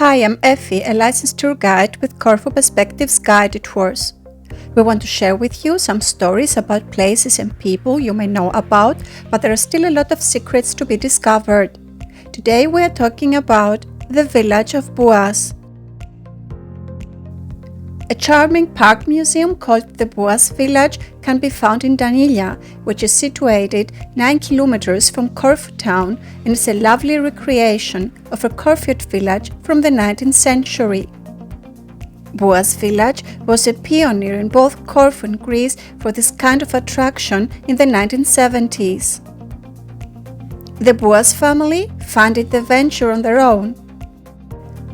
Hi, I'm Effie, a licensed tour guide with Corfu Perspectives Guided Tours. We want to share with you some stories about places and people you may know about, but there are still a lot of secrets to be discovered. Today we are talking about the village of Buas. A charming park museum called the Bouas Village can be found in Danilia, which is situated 9 kilometers from Corfu Town and is a lovely recreation of a Corfu village from the 19th century. Buas Village was a pioneer in both Corfu and Greece for this kind of attraction in the 1970s. The Boaz family funded the venture on their own.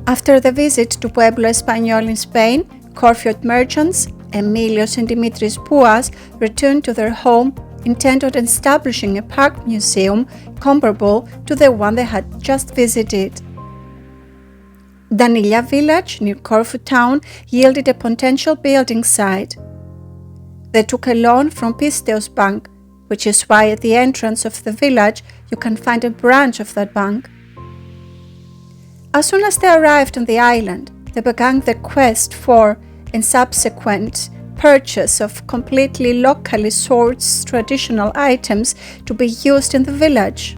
After the visit to Pueblo Español in Spain, Corfu merchants, Emilios and Dimitris Boaz, returned to their home, intent on establishing a park museum comparable to the one they had just visited. Danilia village near Corfu Town yielded a potential building site. They took a loan from Pisteos Bank, which is why at the entrance of the village you can find a branch of that bank. As soon as they arrived on the island, they began the quest for and subsequent purchase of completely locally sourced traditional items to be used in the village.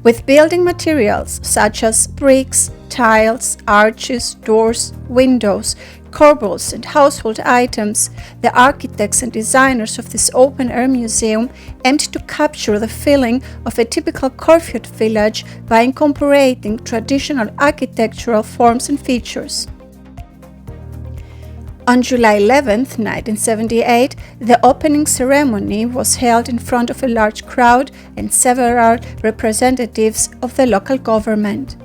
With building materials such as bricks, tiles, arches, doors, windows, corbels and household items, the architects and designers of this open-air museum aimed to capture the feeling of a typical Corfu village by incorporating traditional architectural forms and features. On July 11, 1978, the opening ceremony was held in front of a large crowd and several representatives of the local government.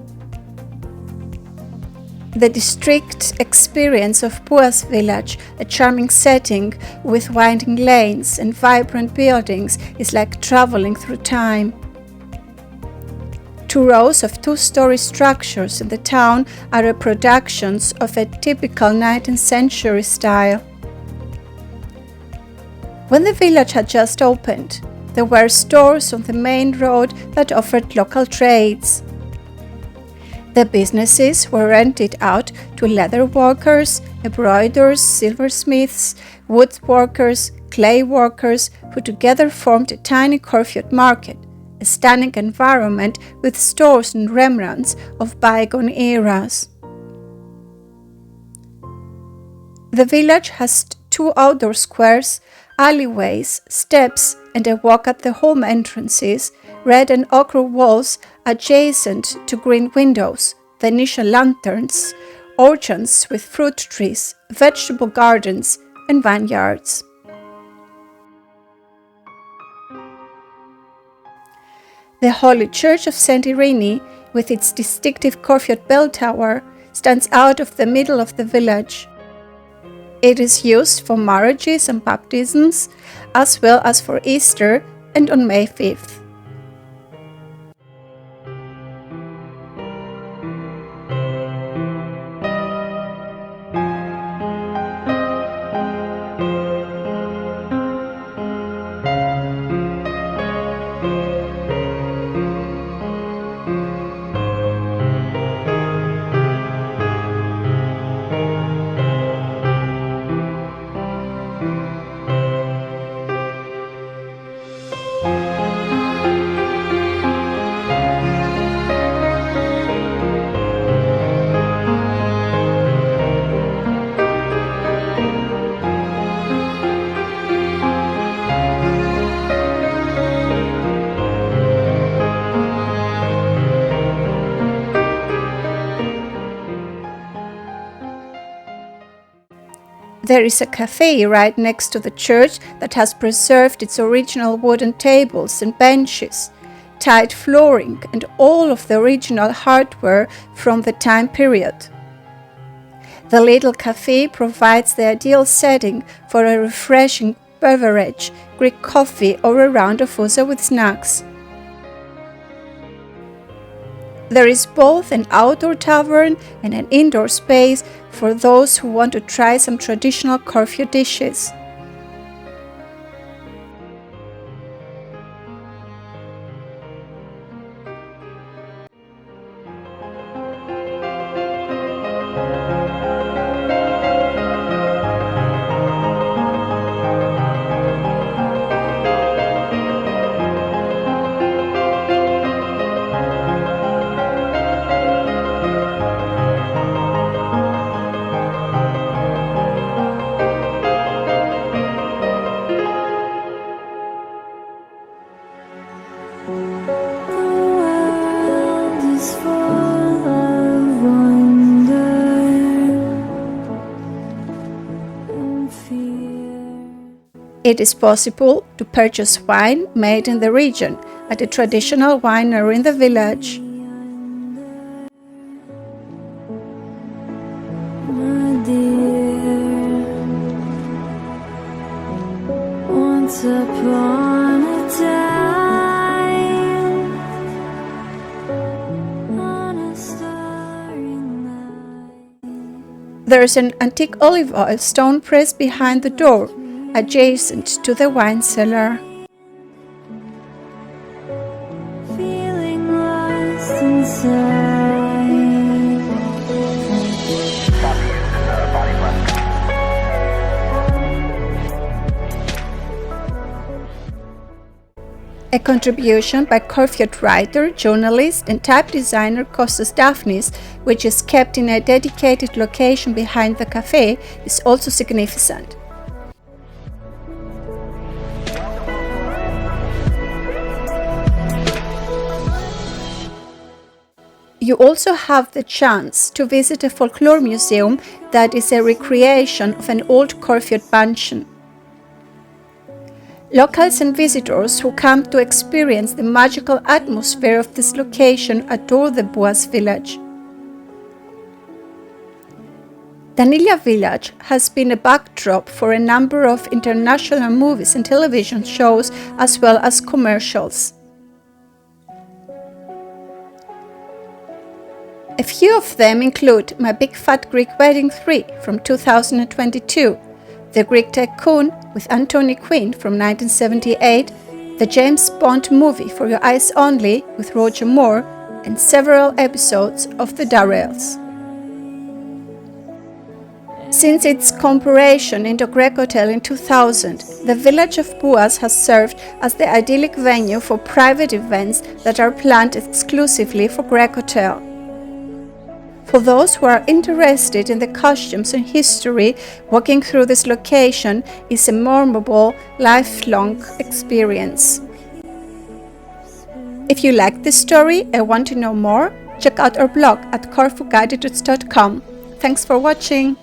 The district experience of Buas Village, a charming setting with winding lanes and vibrant buildings, is like traveling through time. 2 rows of 2-story structures in the town are reproductions of a typical 19th century style. When the village had just opened, there were stores on the main road that offered local trades. The businesses were rented out to leather workers, embroiderers, silversmiths, woodworkers, clay workers, who together formed a tiny Corfu market, a stunning environment with stores and remnants of bygone eras. The village has 2 outdoor squares, alleyways, steps, and a walk at the home entrances, red and ochre walls adjacent to green windows, Venetian lanterns, orchards with fruit trees, vegetable gardens, and vineyards. The Holy Church of St. Irene, with its distinctive Corfu bell tower, stands out of the middle of the village. It is used for marriages and baptisms, as well as for Easter and on May 5th. There is a cafe right next to the church that has preserved its original wooden tables and benches, tile flooring, and all of the original hardware from the time period. The little cafe provides the ideal setting for a refreshing beverage, Greek coffee, or a round of ouzo with snacks. There is both an outdoor tavern and an indoor space for those who want to try some traditional Corfu dishes. It is possible to purchase wine made in the region at a traditional winery in the village. My dear, once upon a time, on a starry night. There is an antique olive oil stone press behind the door, adjacent to the wine cellar. Feeling lost inside. A contribution by Corfu writer, journalist and type designer Kostas Daphnis, which is kept in a dedicated location behind the cafe, is also significant. You also have the chance to visit a folklore museum that is a recreation of an old Corfu mansion. Locals and visitors who come to experience the magical atmosphere of this location adore the Bouas Village. Danilia village has been a backdrop for a number of international movies and television shows as well as commercials. A few of them include My Big Fat Greek Wedding 3 from 2022, The Greek Tycoon with Anthony Quinn from 1978, the James Bond movie For Your Eyes Only with Roger Moore, and several episodes of The Darrells. Since its incorporation into Greek Hotel in 2000, the village of Buas has served as the idyllic venue for private events that are planned exclusively for Greek Hotel. For those who are interested in the costumes and history, walking through this location is a memorable, lifelong experience. If you like this story and want to know more, check out our blog at corfuguidedroutes.com. Thanks for watching!